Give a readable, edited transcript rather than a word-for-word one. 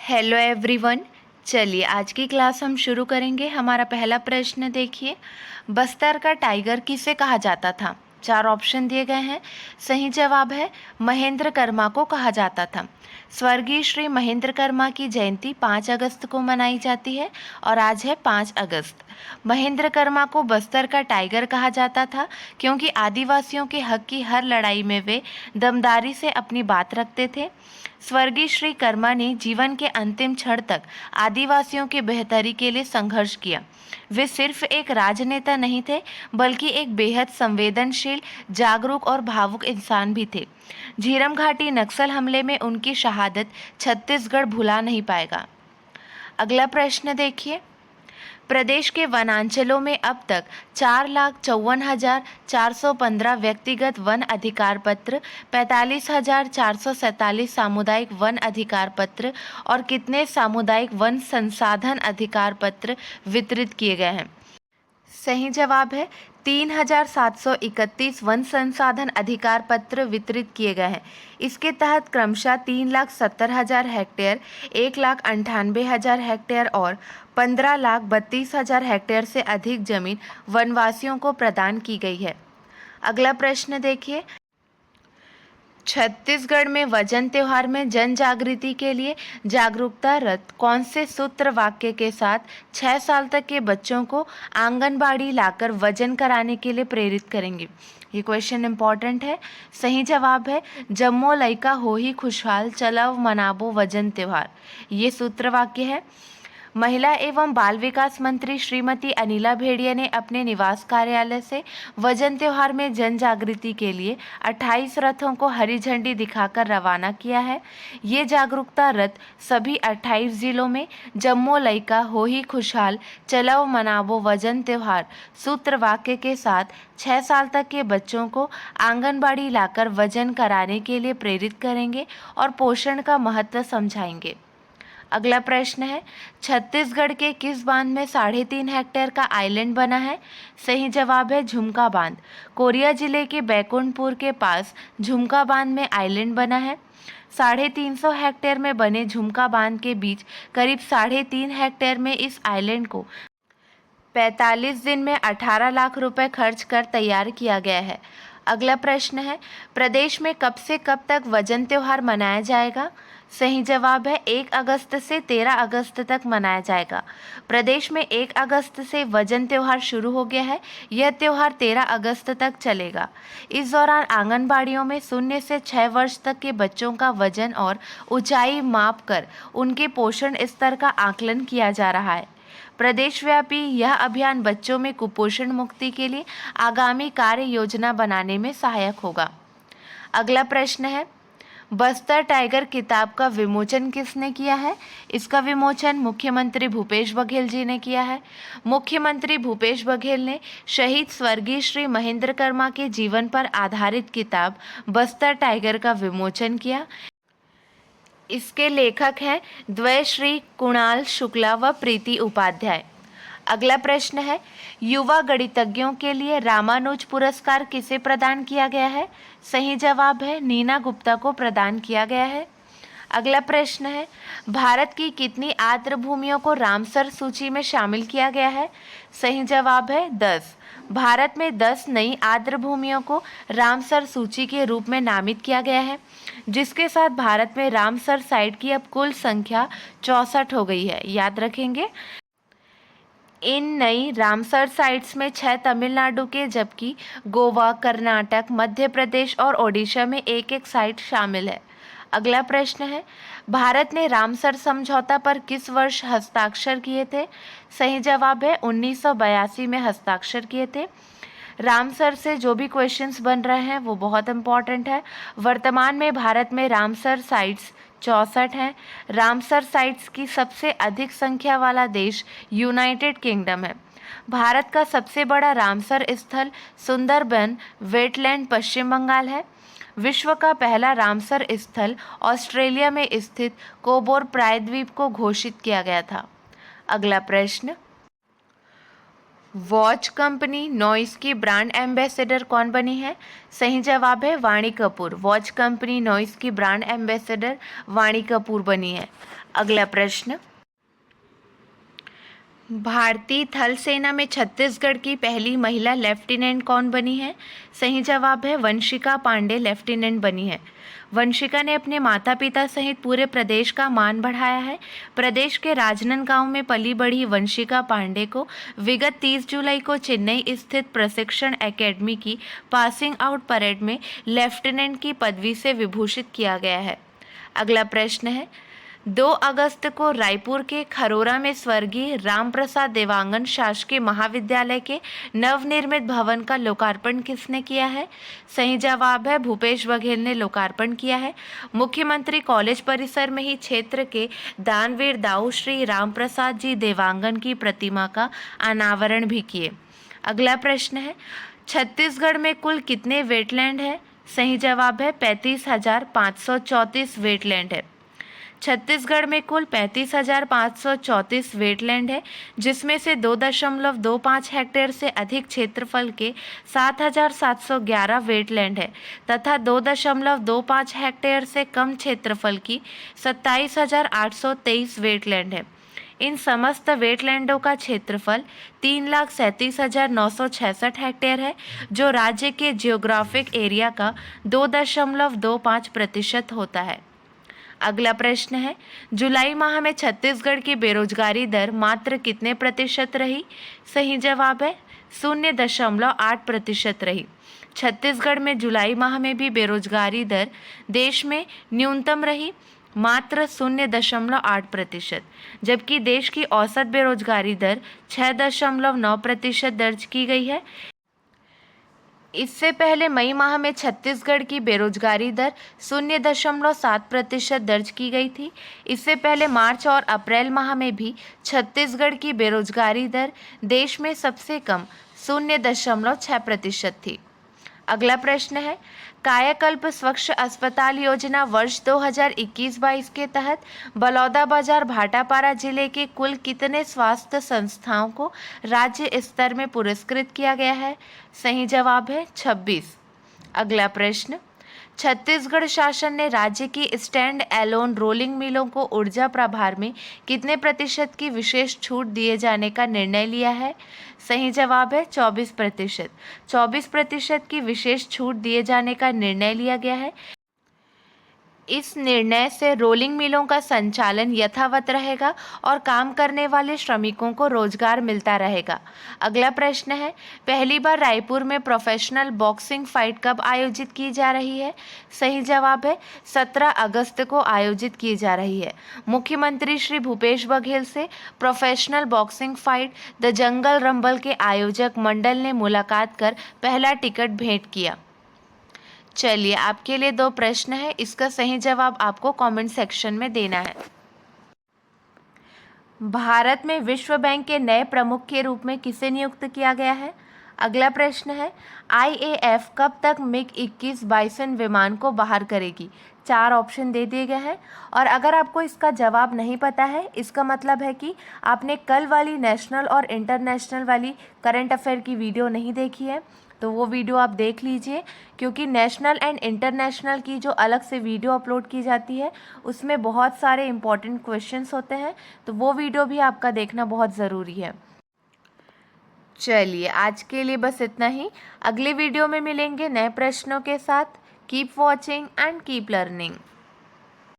Hello everyone. चलिए आज की क्लास हम शुरू करेंगे। हमारा पहला प्रश्न देखिए, बस्तर का टाइगर किसे कहा जाता था? चार ऑप्शन दिए गए हैं। सही जवाब है महेंद्र कर्मा को कहा जाता था। स्वर्गीय श्री महेंद्र कर्मा की जयंती 5 अगस्त को मनाई जाती है और आज है 5 अगस्त। महेंद्र कर्मा को बस्तर का टाइगर कहा जाता था क्योंकि आदिवासियों के हक की हर लड़ाई में वे दमदारी से अपनी बात रखते थे। स्वर्गीय श्री कर्मा ने जीवन के अंतिम क्षण तक आदिवासियों की बेहतरी के लिए संघर्ष किया। वे सिर्फ एक राजनेता नहीं थे बल्कि एक बेहद संवेदनशील, जागरूक और भावुक इंसान भी थे। झीरम घाटी नक्सल हमले में उनकी शहादत छत्तीसगढ़ भुला नहीं पाएगा। अगला प्रश्न देखिए, प्रदेश के वनांचलों में अब तक 4,54,415 व्यक्तिगत वन अधिकार पत्र, 45,447 सामुदायिक वन अधिकार पत्र और कितने सामुदायिक वन संसाधन अधिकार पत्र वितरित किए गए हैं? सही जवाब है 3,731 वन संसाधन अधिकार पत्र वितरित किए गए हैं। इसके तहत क्रमशः 3,70,000 हेक्टेयर, 1,98,000 हेक्टेयर और 15,32,000 हेक्टेयर से अधिक जमीन वनवासियों को प्रदान की गई है। अगला प्रश्न देखिए, छत्तीसगढ़ में वजन त्योहार में जन जागृति के लिए जागरूकता रथ कौन से सूत्र वाक्य के साथ 6 साल तक के बच्चों को आंगनबाड़ी लाकर वजन कराने के लिए प्रेरित करेंगे? ये क्वेश्चन इंपॉर्टेंट है। सही जवाब है जम्मो लइका हो ही खुशहाल, चलव मनाबो वजन त्योहार। ये सूत्र वाक्य है। महिला एवं बाल विकास मंत्री श्रीमती अनिला भेड़िया ने अपने निवास कार्यालय से वजन त्योहार में जन जागृति के लिए 28 रथों को हरी झंडी दिखाकर रवाना किया है। ये जागरूकता रथ सभी 28 जिलों में जम्मो लइका हो ही खुशहाल, चलो मनाबो वजन त्योहार सूत्र वाक्य के साथ 6 साल तक के बच्चों को आंगनबाड़ी लाकर वजन कराने के लिए प्रेरित करेंगे और पोषण का महत्व समझाएंगे। अगला प्रश्न है, छत्तीसगढ़ के किस बांध में 3.5 हेक्टेयर का आइलैंड बना है? सही जवाब है झुमका बांध। कोरिया जिले के बैकुंठपुर के पास झुमका बांध में आइलैंड बना है। 350 हेक्टेयर में बने झुमका बांध के बीच करीब 3.5 हेक्टेयर में इस आइलैंड को 45 दिन में 18 लाख रुपए खर्च कर तैयार किया गया है। अगला प्रश्न है, प्रदेश में कब से कब तक वजन त्योहार मनाया जाएगा? सही जवाब है 1 अगस्त से 13 अगस्त तक मनाया जाएगा। प्रदेश में 1 अगस्त से वजन त्योहार शुरू हो गया है। यह त्योहार 13 अगस्त तक चलेगा। इस दौरान आंगनबाड़ियों में 0 से 6 वर्ष तक के बच्चों का वजन और ऊंचाई माप कर उनके पोषण स्तर का आकलन किया जा रहा है। प्रदेशव्यापी यह अभियान बच्चों में कुपोषण मुक्ति के लिए आगामी कार्य योजना बनाने में सहायक होगा। अगला प्रश्न है, बस्तर टाइगर किताब का विमोचन किसने किया है? इसका विमोचन मुख्यमंत्री भूपेश बघेल जी ने किया है। मुख्यमंत्री भूपेश बघेल ने शहीद स्वर्गीय श्री महेंद्र कर्मा के जीवन पर आधारित किताब बस्तर टाइगर का विमोचन किया। इसके लेखक हैं द्वय श्री कुणाल शुक्ला व प्रीति उपाध्याय। अगला प्रश्न है, युवा गणितज्ञों के लिए रामानुज पुरस्कार किसे प्रदान किया गया है? सही जवाब है नीना गुप्ता को प्रदान किया गया है। अगला प्रश्न है, भारत की कितनी आर्द्र भूमियों को रामसर सूची में शामिल किया गया है? सही जवाब है 10। भारत में 10 नई आर्द्र भूमियों को रामसर सूची के रूप में नामित किया गया है, जिसके साथ भारत में रामसर साइट की अब कुल संख्या 64 हो गई है। याद रखेंगे, इन नई रामसर साइट्स में 6 तमिलनाडु के जबकि गोवा, कर्नाटक, मध्य प्रदेश और ओडिशा में एक एक साइट शामिल है। अगला प्रश्न है, भारत ने रामसर समझौता पर किस वर्ष हस्ताक्षर किए थे? सही जवाब है 1982 में हस्ताक्षर किए थे। रामसर से जो भी क्वेश्चंस बन रहे हैं वो बहुत इंपॉर्टेंट है। वर्तमान में भारत में रामसर साइट्स 64 हैं। रामसर साइट्स की सबसे अधिक संख्या वाला देश यूनाइटेड किंगडम है। भारत का सबसे बड़ा रामसर स्थल सुंदरबन वेटलैंड पश्चिम बंगाल है। विश्व का पहला रामसर स्थल ऑस्ट्रेलिया में स्थित कोबोर प्रायद्वीप को घोषित किया गया था। अगला प्रश्न, वॉच कंपनी नॉइस की ब्रांड एम्बेसडर कौन बनी है? सही जवाब है वाणी कपूर। वॉच कंपनी नॉइस की ब्रांड एम्बेसडर वाणी कपूर बनी है। अगला प्रश्न, भारतीय थल सेना में छत्तीसगढ़ की पहली महिला लेफ्टिनेंट कौन बनी है? सही जवाब है वंशिका पांडे लेफ्टिनेंट बनी है। वंशिका ने अपने माता पिता सहित पूरे प्रदेश का मान बढ़ाया है। प्रदेश के राजनांदगांव में पली बढ़ी वंशिका पांडे को विगत 30 जुलाई को चेन्नई स्थित प्रशिक्षण एकेडमी की पासिंग आउट परेड में लेफ्टिनेंट की पदवी से विभूषित किया गया है। अगला प्रश्न है, 2 अगस्त को रायपुर के खरोरा में स्वर्गीय रामप्रसाद देवांगन शासकीय महाविद्यालय के नवनिर्मित भवन का लोकार्पण किसने किया है? सही जवाब है भूपेश बघेल ने लोकार्पण किया है। मुख्यमंत्री कॉलेज परिसर में ही क्षेत्र के दानवीर दाऊ श्री रामप्रसाद जी देवांगन की प्रतिमा का अनावरण भी किए। अगला प्रश्न है, छत्तीसगढ़ में कुल कितने वेटलैंड है? सही जवाब है 35,534 वेटलैंड है। छत्तीसगढ़ में कुल 35,534 वेटलैंड है, जिसमें से 2.25 हेक्टेयर से अधिक क्षेत्रफल के 7,711 वेटलैंड है तथा 2.25 हेक्टेयर से कम क्षेत्रफल की 27,823 वेटलैंड है। इन समस्त वेटलैंडों का क्षेत्रफल 3,37,966 हेक्टेयर है, जो राज्य के जियोग्राफिक एरिया का 2.25% होता है। अगला प्रश्न है, जुलाई माह में छत्तीसगढ़ की बेरोजगारी दर मात्र कितने प्रतिशत रही? सही जवाब है 0.8% रही। छत्तीसगढ़ में जुलाई माह में भी बेरोजगारी दर देश में न्यूनतम रही, मात्र 0.8%, जबकि देश की औसत बेरोजगारी दर 6.9% दर्ज की गई है। इससे पहले मई माह में छत्तीसगढ़ की बेरोजगारी दर 0.7% दर्ज की गई थी। इससे पहले मार्च और अप्रैल माह में भी छत्तीसगढ़ की बेरोजगारी दर देश में सबसे कम 0.6% थी। अगला प्रश्न है, कायाकल्प स्वच्छ अस्पताल योजना वर्ष 2021-22 के तहत बलौदाबाजार भाटापारा जिले के कुल कितने स्वास्थ्य संस्थाओं को राज्य स्तर में पुरस्कृत किया गया है? सही जवाब है 26। अगला प्रश्न, छत्तीसगढ़ शासन ने राज्य की स्टैंड एलोन रोलिंग मिलों को ऊर्जा प्रभार में कितने प्रतिशत की विशेष छूट दिए जाने का निर्णय लिया है? सही जवाब है 24%। 24% की विशेष छूट दिए जाने का निर्णय लिया गया है। इस निर्णय से रोलिंग मिलों का संचालन यथावत रहेगा और काम करने वाले श्रमिकों को रोजगार मिलता रहेगा। अगला प्रश्न है, पहली बार रायपुर में प्रोफेशनल बॉक्सिंग फाइट कब आयोजित की जा रही है? सही जवाब है 17 अगस्त को आयोजित की जा रही है। मुख्यमंत्री श्री भूपेश बघेल से professional boxing fight the jungle rumble के आयोजक मंडल ने मुलाकात कर पहला टिकट भेंट किया। चलिए, आपके लिए 2 प्रश्न है, इसका सही जवाब आपको कमेंट सेक्शन में देना है। भारत में विश्व बैंक के नए प्रमुख के रूप में किसे नियुक्त किया गया है? अगला प्रश्न है, IAF कब तक MiG-21 बाइसन विमान को बाहर करेगी? 4 ऑप्शन दे दिए गए हैं और अगर आपको इसका जवाब नहीं पता है, इसका मतलब है कि आपने कल वाली नेशनल और इंटरनेशनल वाली करंट अफेयर की वीडियो नहीं देखी है, तो वो वीडियो आप देख लीजिए, क्योंकि नेशनल एंड इंटरनेशनल की जो अलग से वीडियो अपलोड की जाती है उसमें बहुत सारे इंपॉर्टेंट क्वेश्चंस होते हैं, तो वो वीडियो भी आपका देखना बहुत ज़रूरी है। चलिए, आज के लिए बस इतना ही। अगले वीडियो में मिलेंगे नए प्रश्नों के साथ। Keep watching and keep learning.